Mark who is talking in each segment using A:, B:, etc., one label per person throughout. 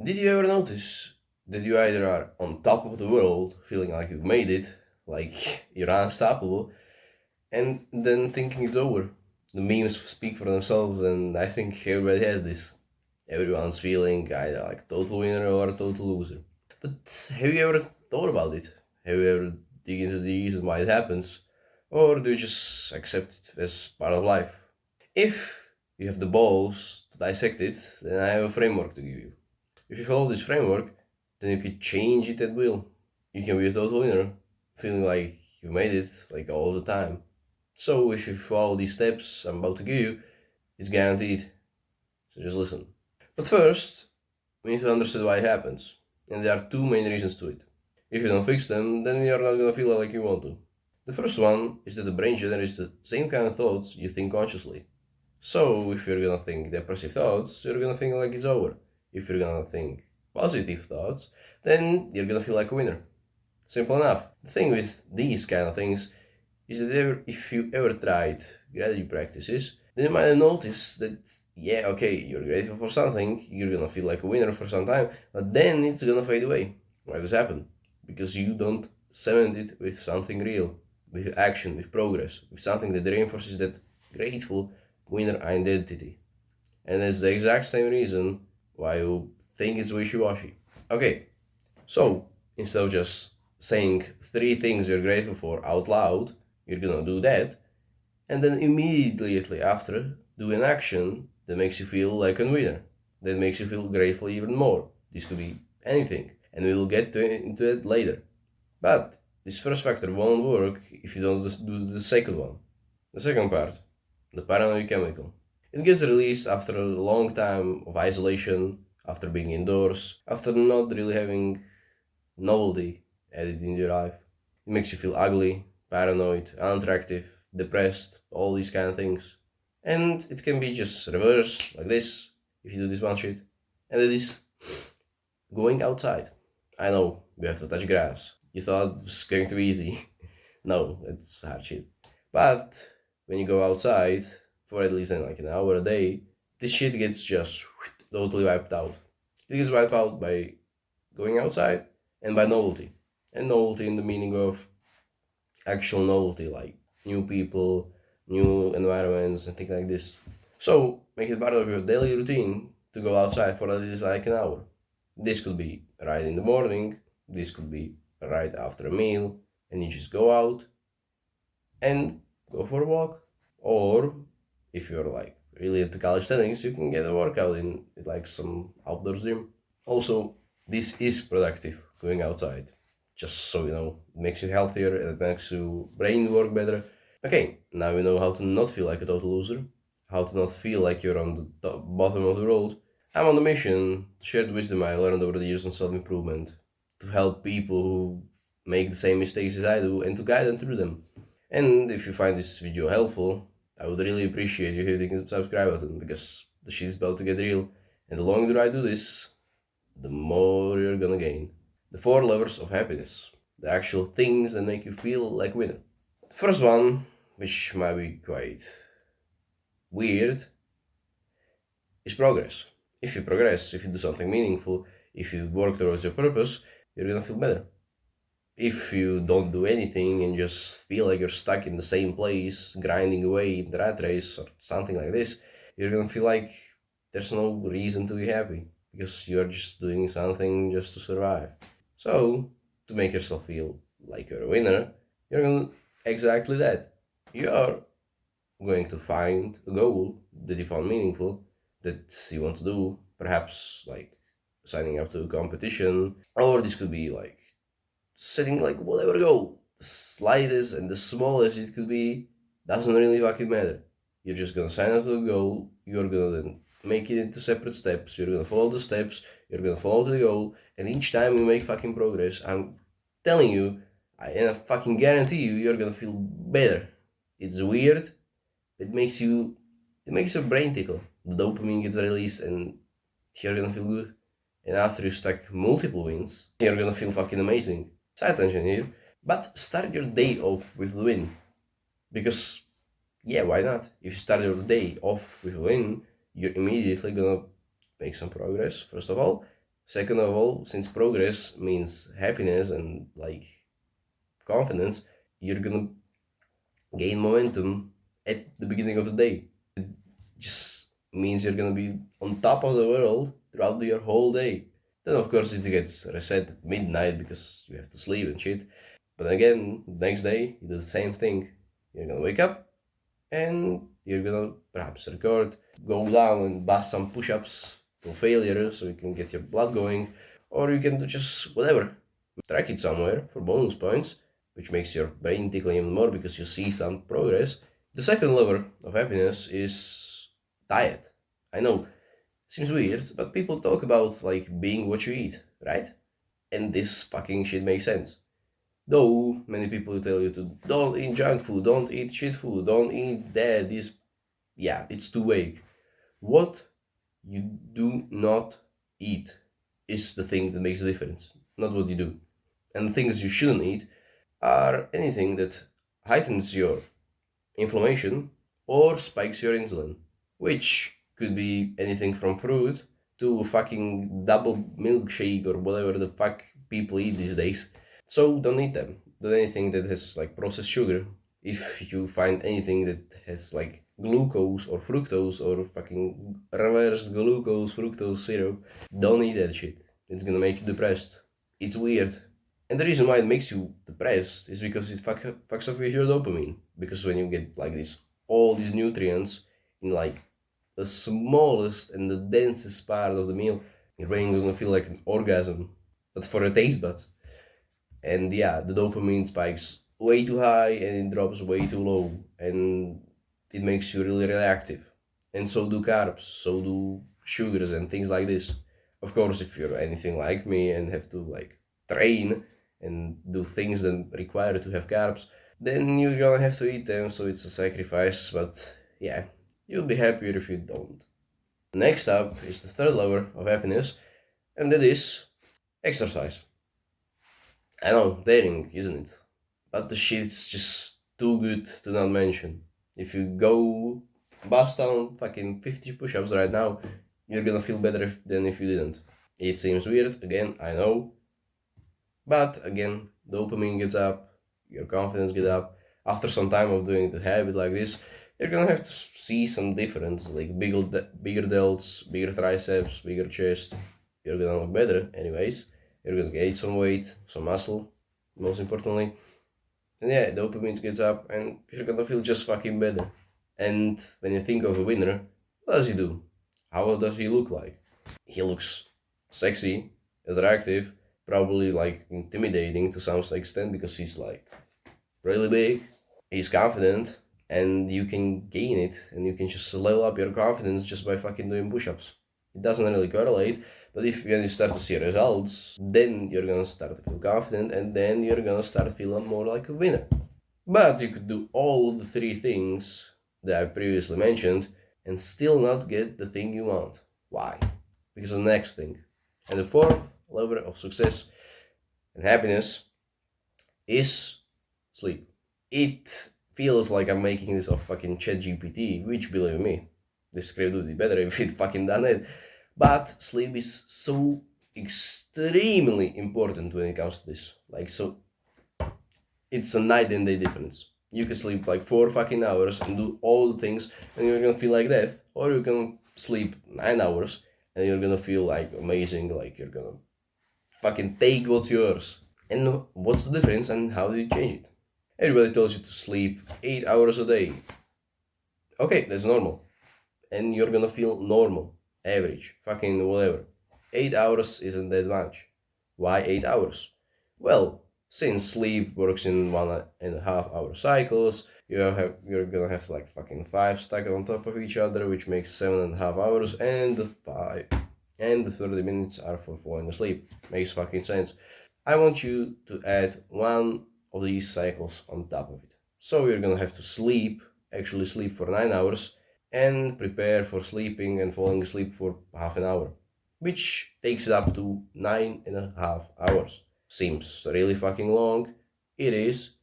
A: Did you ever notice that you either are on top of the world, feeling like you've made it, like you're unstoppable, and then thinking it's over? The memes speak for themselves, and I think everybody has this. Everyone's feeling either like a total winner or a total loser. But have you ever thought about it? Have you ever dig into the reason why it happens? Or do you just accept it as part of life? If you have the balls to dissect it, then I have a framework to give you. If you follow this framework, then you can change it at will. You can be a total winner, feeling like you made it like all the time. So if you follow these steps I'm about to give you, it's guaranteed. So just listen. But first, we need to understand why it happens. And there are two main reasons to it. If you don't fix them, then you're not gonna feel like you want to. The first one is that the brain generates the same kind of thoughts you think consciously. So if you're gonna think depressive thoughts, you're gonna think like it's over. If you're gonna think positive thoughts, then you're gonna feel like a winner. Simple enough. The thing with these kind of things is that if you ever tried gratitude practices, then you might have noticed that yeah, okay, you're grateful for something, you're gonna feel like a winner for some time, but then it's gonna fade away. Why does happen? Because you don't cement it with something real, with action, with progress, with something that reinforces that grateful winner identity. And that's the exact same reason why you think it's wishy-washy. Okay, so instead of just saying three things you're grateful for out loud, you're gonna do that, and then immediately after do an action that makes you feel like a winner, that makes you feel grateful even more. This could be anything, and we'll get into it later. But this first factor won't work if you don't just do the second one. The second part, the paranoid chemical. It gets released after a long time of isolation, after being indoors, after not really having novelty added in your life. It makes you feel ugly, paranoid, unattractive, depressed, all these kind of things. And it can be just reverse, like this, if you do this one shit. And it is going outside. I know, you have to touch grass. You thought it was going to be easy. No, it's hard shit. But when you go outside for at least like an hour a day, this shit gets just totally wiped out. It gets wiped out by going outside and by novelty. And novelty in the meaning of actual novelty, like new people, new environments, and things like this. So make it part of your daily routine to go outside for at least like an hour. This could be right in the morning, this could be right after a meal, and you just go out and go for a walk. Or if you're like really into calisthenics, you can get a workout in like some outdoor gym. Also, this is productive going outside. Just so you know, it makes you healthier and it makes your brain work better. Okay, now you know how to not feel like a total loser, how to not feel like you're on the bottom of the road. I'm on the mission to share the wisdom I learned over the years on self improvement, to help people who make the same mistakes as I do and to guide them through them. And if you find this video helpful, I would really appreciate you hitting the subscribe button because the shit is about to get real. And the longer I do this, the more you're gonna gain. The four levers of happiness, the actual things that make you feel like a winner. The first one, which might be quite weird, is progress. If you progress, if you do something meaningful, if you work towards your purpose, you're gonna feel better. If you don't do anything and just feel like you're stuck in the same place, grinding away in the rat race or something like this, you're gonna feel like there's no reason to be happy because you're just doing something just to survive. So, to make yourself feel like you're a winner, you're gonna exactly that. You are going to find a goal that you found meaningful that you want to do, perhaps like signing up to a competition, or this could be like setting like whatever goal, the slightest and the smallest it could be, doesn't really fucking matter. You're just gonna sign up to a goal, you're gonna then make it into separate steps, you're gonna follow the steps, you're gonna follow the goal, and each time you make fucking progress, I'm telling you, and I fucking guarantee you, you're gonna feel better. It's weird, it makes your brain tickle. The dopamine gets released and you're gonna feel good. And after you stack multiple wins, you're gonna feel fucking amazing. Side tangent here. But start your day off with the win. Because, yeah, why not? If you start your day off with a win, you're immediately gonna make some progress, first of all. Second of all, since progress means happiness and like confidence, you're gonna gain momentum at the beginning of the day. Just means you're gonna be on top of the world throughout your whole day. Then of course it gets reset at midnight because you have to sleep and shit. But again, next day you do the same thing. You're gonna wake up and you're gonna perhaps record, go down and bust some push-ups to failure so you can get your blood going, or you can do just whatever. Track it somewhere for bonus points, which makes your brain tickle even more because you see some progress. The second lever of happiness is diet. I know, seems weird, but people talk about like being what you eat, right? And this fucking shit makes sense. Though many people tell you to don't eat junk food, don't eat shit food, don't eat that, this, yeah, it's too vague. What you do not eat is the thing that makes the difference, not what you do. And the things you shouldn't eat are anything that heightens your inflammation or spikes your insulin, which could be anything from fruit to fucking double milkshake or whatever the fuck people eat these days. So don't eat them. Don't anything that has like processed sugar. If you find anything that has like glucose or fructose or fucking reverse glucose fructose syrup, don't eat that shit. It's gonna make you depressed. It's weird. And the reason why it makes you depressed is because it fucks up with your dopamine. Because when you get like this, all these nutrients in like the smallest and the densest part of the meal, your brain is gonna feel like an orgasm, but for a taste buds. And yeah, the dopamine spikes way too high and it drops way too low, and it makes you really reactive. And so do carbs, so do sugars and things like this. Of course, if you're anything like me and have to like train and do things that require to have carbs, then you're gonna have to eat them, so it's a sacrifice, but yeah, you'll be happier if you don't. Next up is the third lever of happiness, and that is exercise. I know, daring, isn't it? But the shit's just too good to not mention. If you go bust down fucking 50 push-ups right now, you're gonna feel better than if you didn't. It seems weird, again, I know. But again, dopamine gets up, your confidence gets up. After some time of doing the habit like this, you're gonna have to see some difference, like bigger delts, bigger triceps, bigger chest. You're gonna look better, anyways. You're gonna gain some weight, some muscle, most importantly. And yeah, dopamine gets up, and you're gonna feel just fucking better. And when you think of a winner, what does he do? How does he look like? He looks sexy, attractive, probably like intimidating to some extent because he's like really big, he's confident, and you can gain it, and you can just level up your confidence just by fucking doing push-ups. It doesn't really correlate, but if when you start to see results, then you're gonna start to feel confident, and then you're gonna start feeling more like a winner. But you could do all the three things that I previously mentioned and still not get the thing you want. Why? Because of the next thing. And the fourth lever of success and happiness is sleep. It feels like I'm making this off fucking ChatGPT, which believe me, this script would be better if it fucking done it. But sleep is so extremely important when it comes to this. Like, so it's a night and day difference. You can sleep like 4 fucking hours and do all the things and you're gonna feel like death, or you can sleep 9 hours and you're gonna feel like amazing, like you're gonna fucking take what's yours. And what's the difference and how do you change it? Everybody tells you to sleep 8 hours a day. Okay, that's normal. And you're gonna feel normal, average, fucking whatever. 8 hours isn't that much. Why 8 hours? Well, since sleep works in 1.5 hour cycles, you're gonna have like fucking 5 stacked on top of each other, which makes 7.5 hours, and the 30 minutes are for falling asleep. Makes fucking sense. I want you to add one of these cycles on top of it. So you're gonna have to actually sleep for 9 hours, and prepare for sleeping and falling asleep for half an hour, which takes it up to 9.5 hours. Seems really fucking long. It is,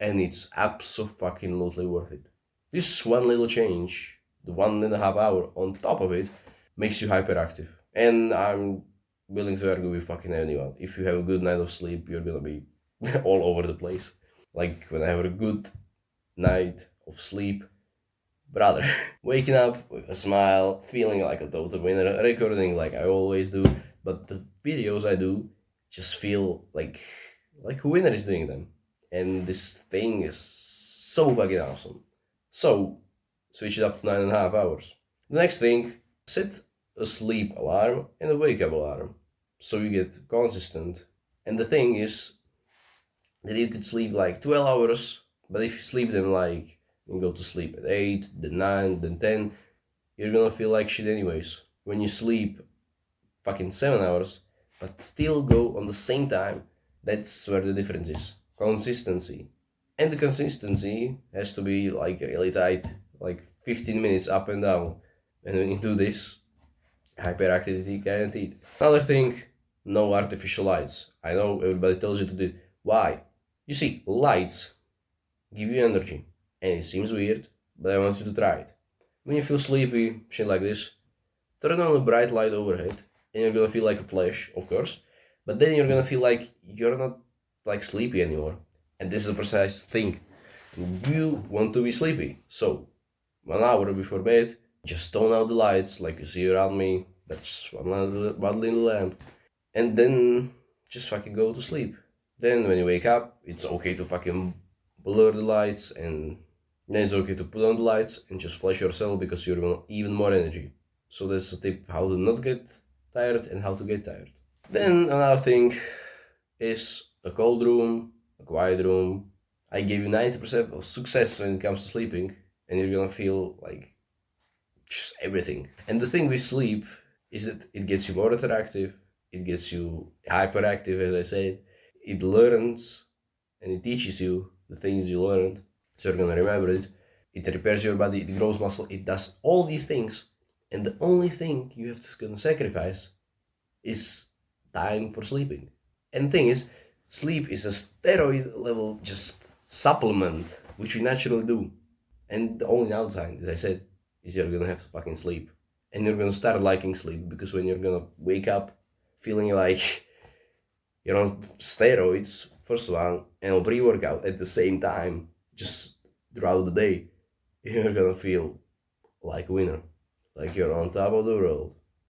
A: and it's absolutely worth it. This one little change, the 1.5 hour on top of it, makes you hyperactive. And I'm willing to argue with fucking anyone. If you have a good night of sleep, you're gonna be all over the place. Like when I have a good night of sleep, brother, waking up with a smile, feeling like a total winner, recording like I always do, but the videos I do just feel like a winner is doing them. And this thing is so fucking awesome. So switch it up to 9.5 hours. The next thing, set a sleep alarm and a wake up alarm. So you get consistent. And the thing is that you could sleep like 12 hours, but if you sleep them like and go to sleep at 8, then 9, then 10, you're gonna feel like shit anyways. When you sleep fucking 7 hours, but still go on the same time, that's where the difference is. Consistency. And the consistency has to be like really tight, like 15 minutes up and down. And when you do this, hyperactivity guaranteed. Another thing, no artificial lights. I know everybody tells you to do. Why? You see, lights give you energy. And it seems weird, but I want you to try it. When you feel sleepy, shit like this, turn on a bright light overhead, and you're gonna feel like a flash, of course, but then you're gonna feel like you're not like sleepy anymore. And this is a precise thing. You want to be sleepy. So, 1 hour before bed, just tone out the lights like you see around me. That's one little lamp. And then just fucking go to sleep. Then when you wake up, it's okay to fucking blur the lights, and then it's okay to put on the lights and just flash yourself because you're gonna even more energy. So that's a tip how to not get tired and how to get tired. Then another thing is a cold room, a quiet room. I gave you 90% of success when it comes to sleeping, and you're gonna feel like just everything. And the thing with sleep is that it gets you more interactive, it gets you hyperactive, as I said. It learns and it teaches you the things you learned, so you're gonna remember it. It repairs your body, it grows muscle, it does all these things. And the only thing you have to gonna sacrifice is time for sleeping. And the thing is, sleep is a steroid level just supplement, which we naturally do. And the only downside, as I said, is you're gonna have to fucking sleep. And you're gonna start liking sleep, because when you're gonna wake up feeling like you're on steroids, first one, and a pre-workout at the same time, just throughout the day, you're gonna feel like a winner. Like you're on top of the world.